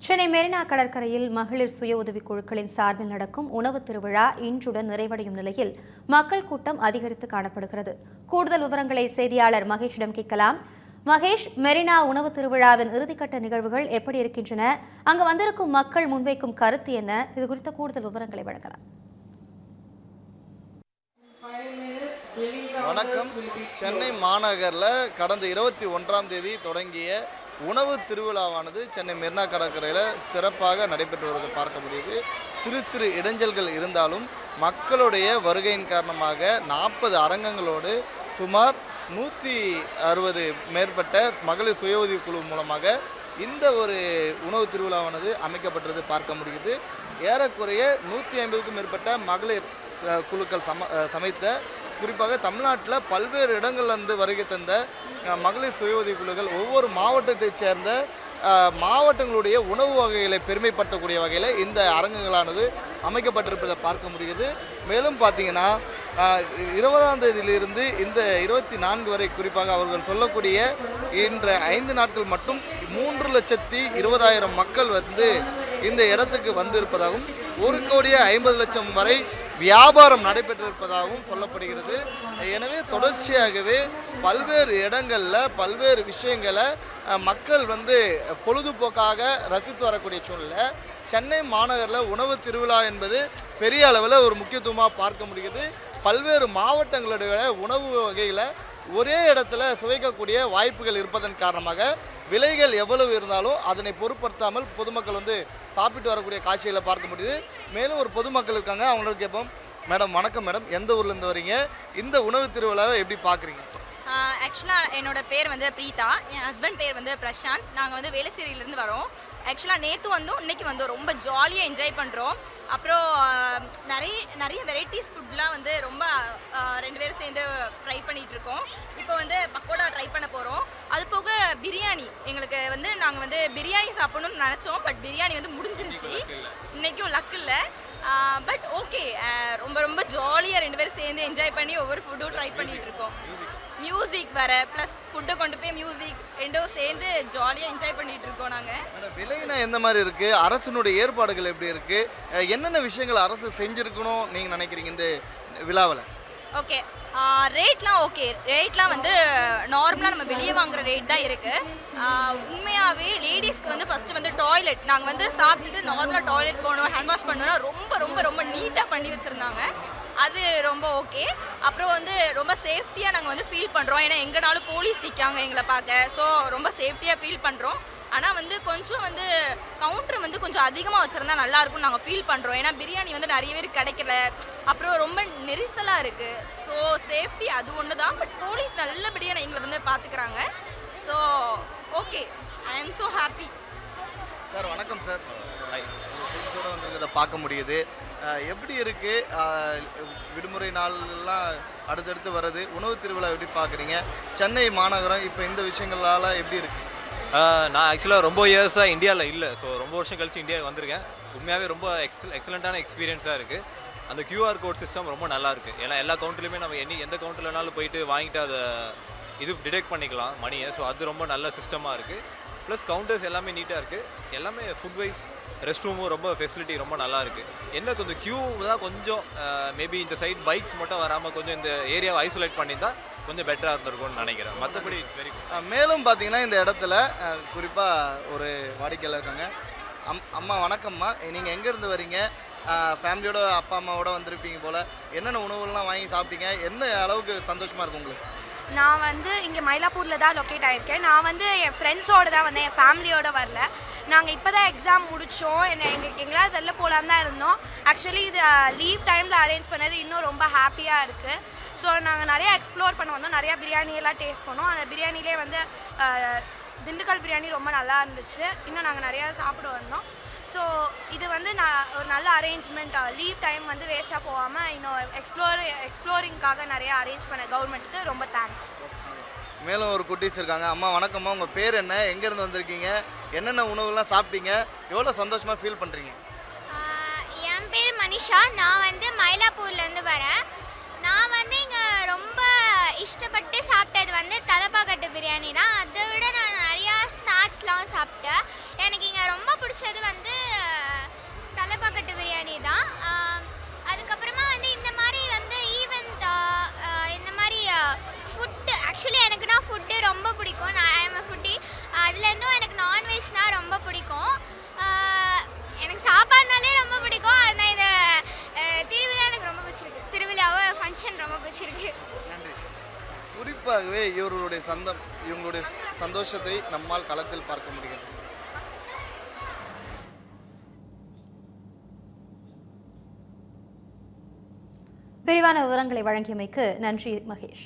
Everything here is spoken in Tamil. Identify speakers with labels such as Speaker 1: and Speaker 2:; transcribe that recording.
Speaker 1: சென்னை மெரினா கடற்கரையில் மகளிர் சுய உதவிக் குழுக்களின் சார்பில் நடக்கும் உணவு திருவிழா இன்றுடன் நிறைவடையும் நிலையில் மக்கள் கூட்டம் அதிகரித்து காணப்படுகிறது. கூடுதல் விவரங்களை செய்தியாளர் மகேஷிடம் கேட்கலாம். மகேஷ், மெரினா உணவு திருவிழாவின் இறுதிக்கட்ட நிகழ்வுகள் எப்படி இருக்கின்றன? அங்கு வந்திருக்கும் மக்கள் முன்வைக்கும் கருத்து என்ன? இது குறித்த கூடுதல் விவரங்களை வழங்கலாம்.
Speaker 2: வணக்கம். சென்னை மாநகரில் கடந்த 21ஆம் தேதி தொடங்கிய உணவு திருவிழாவானது சென்னை மெரினா கடற்கரையில் சிறப்பாக நடைபெற்று வருவதை பார்க்க முடியுது. சிறு சிறு இடைஞ்சல்கள் இருந்தாலும் மக்களுடைய வருகையின் காரணமாக 40 அரங்கங்களோடு சுமார் 160 மேற்பட்ட மகளிர் சுய உதவி குழு மூலமாக இந்த ஒரு உணவு திருவிழாவானது அமைக்கப்பட்டது பார்க்க முடியுது. ஏறக்குறைய 150க்கும் மேற்பட்ட மகளிர் குழுக்கள் சமைத்த, குறிப்பாக தமிழ்நாட்டில் பல்வேறு இடங்கள்லேருந்து வருகை தந்த மகளிர் சுய உதவி குழுக்கள் ஒவ்வொரு மாவட்டத்தைச் சேர்ந்த மாவட்டங்களுடைய உணவு வகைகளை பெருமைப்படுத்தக்கூடிய வகையில் இந்த அரங்குகளானது அமைக்கப்பட்டிருப்பதை பார்க்க முடியுது. மேலும் பார்த்தீங்கன்னா 20ஆம் தேதியிலிருந்து இந்த 24 வரை, குறிப்பாக அவர்கள் சொல்லக்கூடிய இன்ற 5 நாட்கள் மட்டும் 3,20,000 மக்கள் வந்து இந்த இடத்துக்கு வந்திருப்பதாகவும் 1,50,00,000 வரை வியாபாரம் நடைபெற்றிருப்பதாகவும் சொல்லப்படுகிறது. எனவே தொடர்ச்சியாகவே பல்வேறு இடங்களில் பல்வேறு விஷயங்களை மக்கள் வந்து பொழுதுபோக்காக ரசித்து வரக்கூடிய சூழ்நிலை சென்னை மாநகரில் உணவு திருவிழா என்பது பெரிய அளவில் ஒரு முக்கியத்துவமாக பார்க்க முடியுது. பல்வேறு மாவட்டங்களுடைய உணவு வகையில் ஒரே இடத்துல சுவைக்கக்கூடிய வாய்ப்புகள் இருப்பதன் காரணமாக விலைகள் எவ்வளவு இருந்தாலும் அதனை பொருட்படுத்தாமல் பொதுமக்கள் வந்து சாப்பிட்டு வரக்கூடிய காட்சிகளை பார்க்க முடியுது. மேலும் ஒரு பொதுமக்கள் இருக்காங்க, அவங்களுக்கு கேட்போம். மேடம் வணக்கம். மேடம், எந்த ஊர்லேருந்து வரீங்க? இந்த உணவு திருவிழாவை எப்படி பார்க்குறீங்க?
Speaker 3: ஆக்சுவலாக என்னோட பேர் வந்து பிரீதா, என் ஹஸ்பண்ட் பேர் வந்து பிரசாந்த். நாங்கள் வந்து வேளச்சேரியிலேருந்து வரோம். ஆக்சுவலாக நேற்று வந்தோம், இன்றைக்கி வந்தோம். ரொம்ப ஜாலியாக என்ஜாய் பண்ணுறோம். அப்புறம் நிறைய வெரைட்டிஸ் ஃபுட்லாம் வந்து ரொம்ப 2 பேரும் சேர்ந்து ட்ரை பண்ணிகிட்ருக்கோம். இப்போ வந்து பக்கோடா ட்ரை பண்ண போகிறோம். அது போக பிரியாணி, எங்களுக்கு வந்து நாங்கள் வந்து பிரியாணி சாப்பிடணும்னு நினச்சோம். பட் பிரியாணி வந்து முடிஞ்சிருச்சு. இன்றைக்கும் லக் இல்லை. பட் ஓகே, ரொம்ப ரொம்ப ஜாலியாக 2 பேரும் சேர்ந்து என்ஜாய் பண்ணி ஒவ்வொரு ஃபுட்டும் ட்ரை பண்ணிகிட்டு இருக்கோம். மியூசிக் வர ப்ளஸ் ஃபுட்டை கொண்டு போய் மியூசிக் ரெண்டும் சேர்ந்து ஜாலியாக என்ஜாய் பண்ணிட்டு இருக்கோம். நாங்கள்
Speaker 2: விலைனா எந்த மாதிரி இருக்குது? அரசினுடைய ஏற்பாடுகள் எப்படி இருக்குது? என்னென்ன விஷயங்கள் அரசு செஞ்சுருக்கணும் நீங்கள் நினைக்கிறீங்க இந்த விழாவில்?
Speaker 3: ஓகே, ரேட்லாம் வந்து நார்மலாக நம்ம வெளியே வாங்குற ரேட் தான் இருக்குது. உண்மையாகவே லேடிஸ்க்கு வந்து ஃபஸ்ட்டு வந்து டாய்லெட், நாங்கள் வந்து சாப்பிட்டுட்டு நார்மலாக டாய்லெட் போகணும், ஹேண்ட் வாஷ் பண்ணணும்னா ரொம்ப ரொம்ப ரொம்ப நீட்டாக பண்ணி வச்சுருந்தாங்க. அது ரொம்ப ஓகே. அப்புறம் வந்து ரொம்ப சேஃப்டியாக நாங்கள் வந்து ஃபீல் பண்ணுறோம். ஏன்னா எங்கேனாலும் போலீஸ் நிற்காங்க எங்களை பார்க்க. ஸோ ரொம்ப சேஃப்டியாக ஃபீல் பண்ணுறோம். ஆனால் வந்து கொஞ்சம் வந்து கவுண்டர் வந்து கொஞ்சம் அதிகமாக வச்சுருந்தா நல்லாயிருக்கும்னு நாங்கள் ஃபீல் பண்ணுறோம். ஏன்னா பிரியாணி வந்து நிறைய பேர் கிடைக்கல, அப்புறம் ரொம்ப நெரிசலாக இருக்குது. ஸோ சேஃப்டி அது ஒன்று தான். பட் போலீஸ் நல்லபடியாக எங்களை வந்து பார்த்துக்கிறாங்க. So okay, I am so happy.
Speaker 2: Sir வணக்கம். சார் கூட வந்து பார்க்க முடியுது. எப்படி இருக்குது? விடுமுறை நாள்லாம் அடுத்தடுத்து வருது. உணவு திருவிழா எப்படி பார்க்குறீங்க? சென்னை மாநகரம் இப்போ இந்த விஷயங்களால் எப்படி இருக்குது?
Speaker 4: நான் ஆக்சுவலாக ரொம்ப இயர்ஸாக இந்தியாவில் இல்லை. ஸோ ரொம்ப வருஷம் கழிச்சு இந்தியாவுக்கு வந்திருக்கேன். உண்மையாகவே ரொம்ப எக்ஸலண்ட்டான எக்ஸ்பீரியன்ஸாக இருக்குது. அந்த QR கோட் சிஸ்டம் ரொம்ப நல்லாயிருக்கு. ஏன்னா எல்லா கவுண்ட்லையுமே நம்ம எந்த கவுண்ட்டில் வேணாலும் போயிட்டு வாங்கிட்டு அதை டிடெக்ட் பண்ணிக்கலாம் மணியை. ஸோ அது ரொம்ப நல்ல சிஸ்டமாக இருக்குது. ப்ளஸ் கவுண்டர்ஸ் எல்லாமே நீட்டாக இருக்குது. எல்லாமே ஃபுட் வைஸ் ரெஸ்ட் ரூமும் ரொம்ப ஃபெசிலிட்டி ரொம்ப நல்லா இருக்குது. என்ன கொஞ்சம் க்யூ தான் கொஞ்சம் மேபி இந்த சைட் பைக்ஸ் மட்டும் வராமல் கொஞ்சம் இந்த ஏரியாவை ஐசோலேட் பண்ணியிருந்தால் கொஞ்சம் பெட்டராக இருந்திருக்கும்னு நினைக்கிறேன். மற்றபடி இட்ஸ் வெரி குட்.
Speaker 2: மேலும் பார்த்தீங்கன்னா இந்த இடத்துல குறிப்பாக ஒரு வாடிக்கையாளர் இருக்காங்க. அம்மா வணக்கம்மா, நீங்கள் எங்கேருந்து வரீங்க? ஃபேமிலியோட அப்பா அம்மாவோட வந்திருப்பீங்க போல். என்னென்ன உணவுலாம் வாங்கி சாப்பிட்டீங்க? என்ன அளவுக்கு சந்தோஷமாக இருக்கும் உங்களுக்கு?
Speaker 5: நான் வந்து இங்கே மயிலாப்பூரில் தான் லொக்கேட் ஆகியிருக்கேன். நான் வந்து என் ஃப்ரெண்ட்ஸோடு தான் வந்தேன், என் ஃபேமிலியோடு வரல. நாங்கள் இப்போ தான் எக்ஸாம் முடித்தோம். எங்களால் வெளில போகலான்னு தான் இருந்தோம். ஆக்சுவலி இது லீவ் டைமில் அரேஞ்ச் பண்ணது இன்னும் ரொம்ப ஹாப்பியாக இருக்குது. ஸோ நாங்கள் நிறையா எக்ஸ்ப்ளோர் பண்ண வந்தோம். நிறையா பிரியாணியெல்லாம் டேஸ்ட் பண்ணோம். அந்த பிரியாணிலே வந்து திண்டுக்கல் பிரியாணி ரொம்ப நல்லா இருந்துச்சு. இன்னும் நாங்கள் நிறையா சாப்பிட வந்தோம். ஸோ இது வந்து ஒரு நல்ல அரேஞ்ச்மெண்ட். லீவ் டைம் வந்து வேஸ்ட்டாக போகாமல் இன்னும் எக்ஸ்ப்ளோரிங்காக நிறையா அரேஞ்ச் பண்ண கவர்மெண்ட்டுக்கு ரொம்ப தேங்க்ஸ்.
Speaker 2: மேலும் ஒரு குட்டீஸ் இருக்காங்க. அம்மா வணக்கம்மா, உங்கள் பேர் என்ன? எங்கேருந்து வந்திருக்கீங்க? என்னென்ன உணவுலாம் சாப்பிட்டீங்க? எவ்வளோ சந்தோஷமாக ஃபீல் பண்ணுறீங்க?
Speaker 6: என் பேர் மனிஷா. நான் வந்து மயிலாப்பூர்லேருந்து வரேன். நான் வந்து இங்கே ரொம்ப இஷ்டப்பட்டு சாப்பிட்டது வந்து தலப்பாக்கட்டு பிரியாணி தான். அதை விட நான் நிறையா ஸ்நாக்ஸ்லாம் சாப்பிட்டேன். எனக்கு இங்கே ரொம்ப பிடிச்சது வந்து தலைப்பாக்கட்டு பிரியாணி தான். அதுக்கப்புறமா வந்து இந்த மாதிரி வந்து ஈவெண்ட் இந்த மாதிரி ஃபுட்டு, ஆக்சுவலி எனக்குனா ஃபுட்டு ரொம்ப பிடிக்கும். நான் ஐம் ஃபுட்டி. அதுலேருந்தும் எனக்கு நான்வெஜ்னால் ரொம்ப பிடிக்கும். எனக்கு சாப்பாடுனாலே ரொம்ப பிடிக்கும். ஆனால் இந்த திருவிழா எனக்கு ரொம்ப பிடிச்சிருக்கு. திருவிழாவோ ஃபங்க்ஷன் ரொம்ப பிடிச்சிருக்கு.
Speaker 2: நன்றி. குறிப்பாகவே இவர்களுடைய இவங்களுடைய சந்தோஷத்தை நம்மால் களத்தில் பார்க்க முடிகிறது.
Speaker 1: விரிவான விவரங்களை வழங்கியமைக்கு நன்றி மகேஷ்.